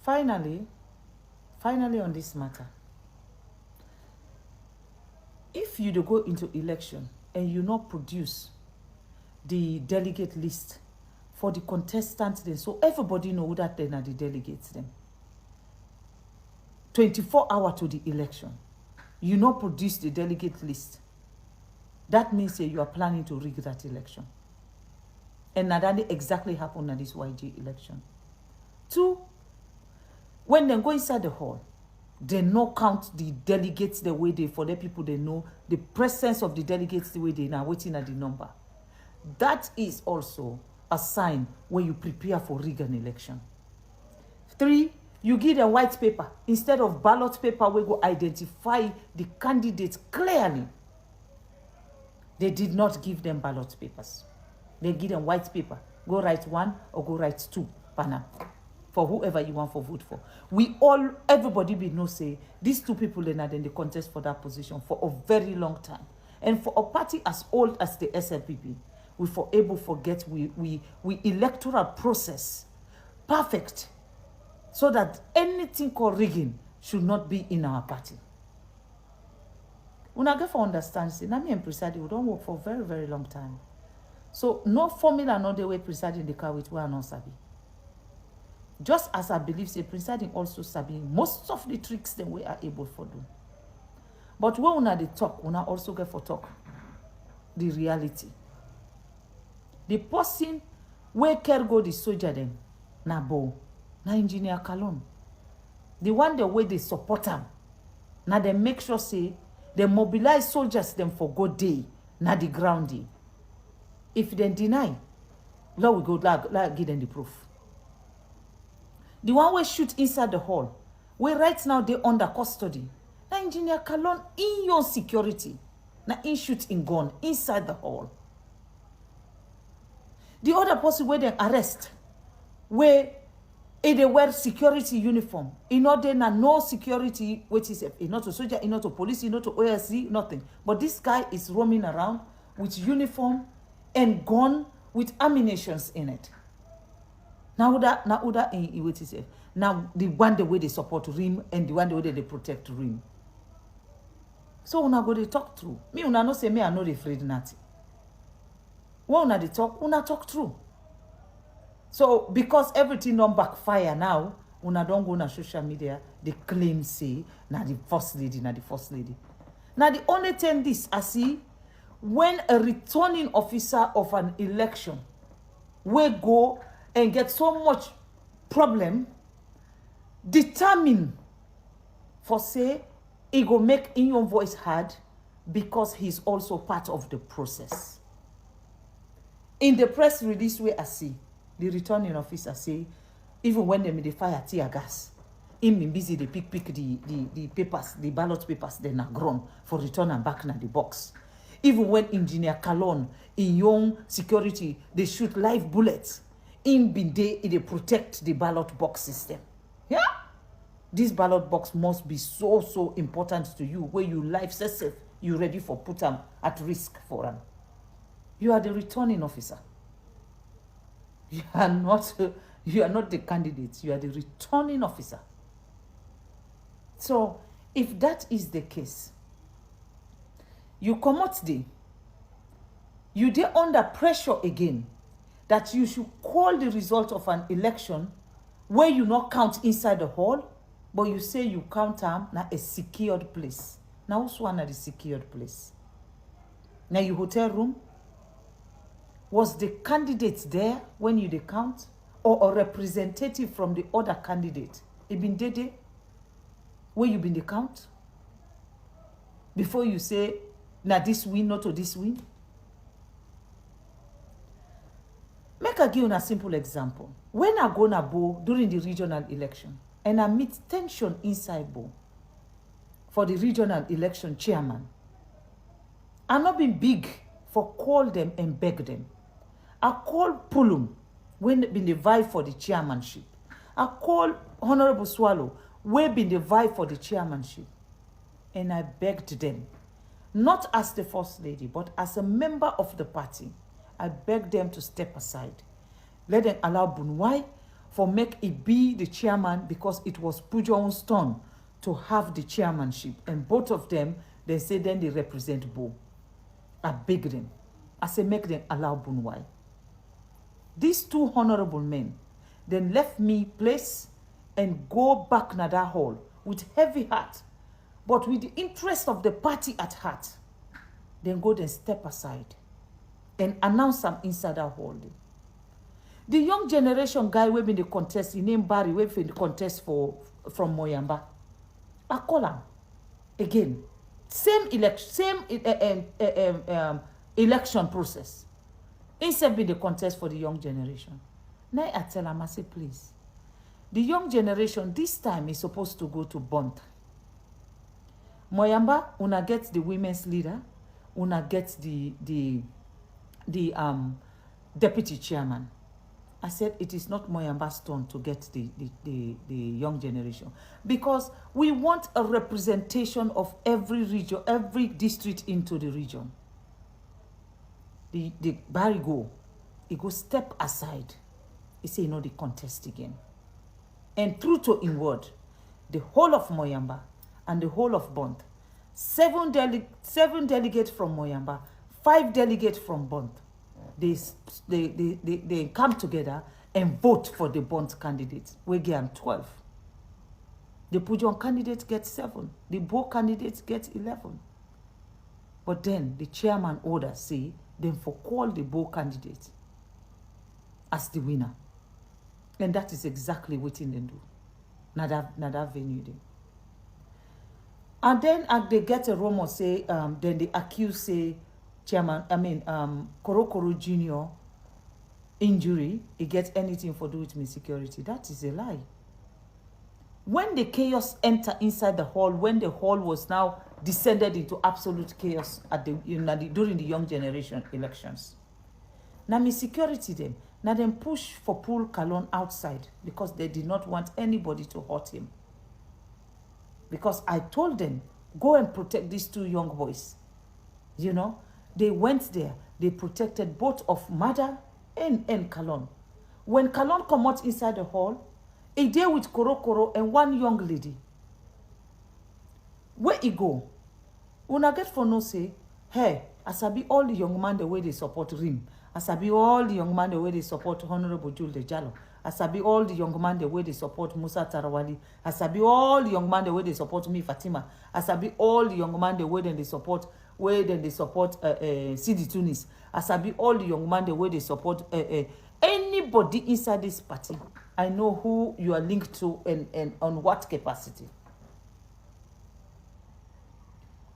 Finally on this matter, if you do go into election and you not produce the delegate list for the contestants then, so everybody know that they are the delegates then, 24 hours to the election, you not produce the delegate list, that means that you are planning to rig that election. And that exactly happened at this YG election. 2, when they go inside the hall, they no count the delegates the way they, for the people they know the presence of the delegates the way they now waiting at the number. That is also a sign when you prepare for rig an election. 3, you give them white paper instead of ballot paper where go identify the candidates clearly. They did not give them ballot papers. They give them white paper. Go write 1 or go write 2 panel for whoever you want for vote for. Everybody will know say these 2 people then they contest for that position for a very long time. And for a party as old as the SLPP, we forget we electoral process perfect so that anything called rigging should not be in our party. When I get for understand, say, Nami and Presiding, we don't work for a very, very long time. So no formula, no the way Presiding the car with one non sabi. Just as I believe, say Presiding also sabi most of the tricks that we are able to do. But when we talk, we also get for talk the reality. The person where care go the soldier them, na bo, na engineer Kalon. The one the way they support them, na they make sure say they mobilize soldiers them for good day, na the ground day. If they deny, Lord we go like give them the proof. The one we shoot inside the hall, we right now they under custody. Na engineer Kalon in your security, na in shoot in gun inside the hall. The other person where they arrest, where they wear security uniform, in order na no security, which is not a soldier, not a police, not a OSC, nothing. But this guy is roaming around with uniform and gun with ammunitions in it. Now the one the way they support RIM and the one the way they protect RIM. So una go they talk through. Me una no say me I not afraid nothing. When una they talk, una talk through. So because everything don't backfire now, una don't go on social media, they claim say na the first lady. Now the only thing this I see when a returning officer of an election will go and get so much problem, determine for say he go make in your voice heard because he's also part of the process. In the press release where I see the returning officer say, even when they fire tear gas, him been busy they pick the papers, the ballot papers, then are grown for return and back na the box. Even when engineer Kalon in young security, they shoot live bullets. In been they protect the ballot box system. Yeah? This ballot box must be so important to you, where you life safe, you ready for put them at risk for them. You are the returning officer. You are not the candidate. You are the returning officer. So, if that is the case, you come out there, you dey under pressure again that you should call the result of an election where you not count inside the hall, but you say you count them na a secured place. Now, who's one at the secured place? Now, your hotel room? Was the candidate there when you dey count? Or a representative from the other candidate? It been there where you been the count? Before you say, na this win, not to this win? Make I give you a simple example. When I go na Bo during the regional election, and I meet tension inside Bo for the regional election chairman, I'm not been big for call them and beg them. I call Pulum when been the vie for the chairmanship. I call Honorable Swallow when been the vie for the chairmanship. And I begged them, not as the first lady, but as a member of the party, I begged them to step aside. Let them allow Bunwai, for make it be the chairman because it was Pujon's turn to have the chairmanship. And both of them, they say then they represent Bo. I beg them. I say make them allow Bunwai. These two honorable men then left me place and go back na that hall with heavy heart, but with the interest of the party at heart. Then go then step aside and announce them inside that hall. The young generation guy we been the contest, he named Barry, we been the contest from Moyamba. I call him again. Same election process. Instead be the contest for the young generation. Now I tell him, I say, please, the young generation this time is supposed to go to Bont. Moyamba, una get the women's leader, una get the deputy chairman. I said it is not Moyamba's turn to get the young generation, because we want a representation of every region, every district into the region. The Barry he go step aside. He say, the contest again. And true to in word, the whole of Moyamba and the whole of Bont, 7 delegates from Moyamba, 5 delegates from Bont, they come together and vote for the Bont candidate. We get 12. The Pujon candidate gets 7. The Bo candidate gets 11. But then the chairman order say, then for call the Bo candidate as the winner. And that is exactly what they do. Not that venue there. And then they get a rumor say, then they accuse say, Korokoro Jr. injury, he gets anything for do with me security. That is a lie. When the chaos enter inside the hall, when the hall was now descended into absolute chaos at during the young generation elections. Now me security them. Now them push for Paul Kalon outside because they did not want anybody to hurt him. Because I told them, go and protect these 2 young boys. They went there. They protected both of Mada and Kalon. When Kalon come out inside the hall, he there with Korokoro and 1 young lady. Where he go? Una get for no say, hey, asabi all the young man the way they support Rim. Asabi all the young man the way they support Honorable Jules de Jallo. Asabi all the young man the way they support Musa Tarawali. Asabi all the young man the way they support me Fatima. Asabi all the young man the way they support Sidi Tunis. Asabi all the young man the way they support anybody inside this party. I know who you are linked to and on what capacity.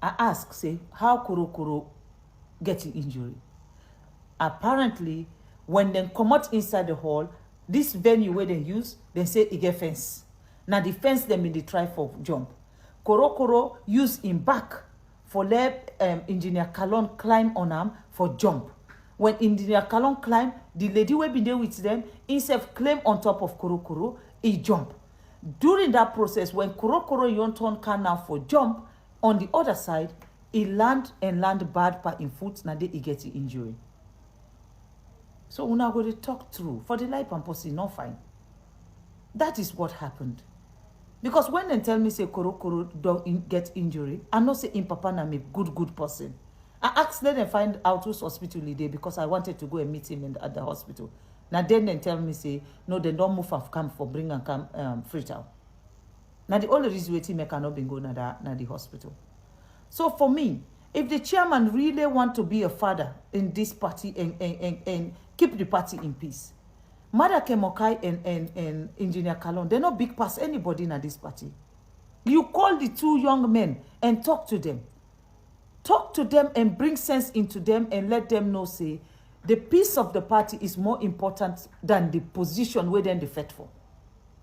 I ask, say, how Kurokuro get an injury? Apparently, when they come out inside the hall, this venue where they use, they say it get fence. Now the fence them in the try for jump. Korokoro use him back for let Engineer Kalon climb on him for jump. When Engineer Kalon climb, the lady will be there with them, instead of climb on top of Korokoro, he jump. During that process, when Korokoro Yonton can now for jump, on the other side, he land bad part in foot, now he gets the injury. So we're not going to talk through. For the life and pussy, not fine. That is what happened. Because when they tell me, say, Korokoro don't get injury, I know say, in Papa na me good person. I asked them and find out whose hospital he did because I wanted to go and meet him at the hospital. Now then they tell me, say, no, they don't move and come for bring and come Freetown. Now the only reason why I cannot be going to the hospital. So for me, if the chairman really want to be a father in this party and keep the party in peace, Mada Kemokai and Engineer Kalon, they're not big past anybody in this party. You call the 2 young men and talk to them. Talk to them and bring sense into them and let them know, say, the peace of the party is more important than the position where then they fight for.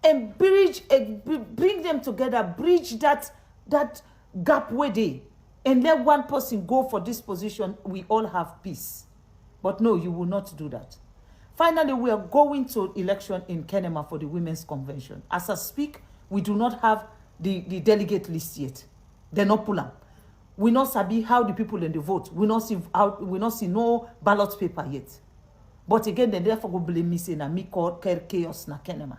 And bring them together, bridge that gap where they, and let one person go for this position, we all have peace. But no, you will not do that. Finally, we are going to election in Kenema for the Women's Convention. As I speak, we do not have the delegate list yet. They're not pull up. We not sabi how the people in the vote. We not see no ballot paper yet. But again, they therefore go blame me, say, na me call chaos na kenema.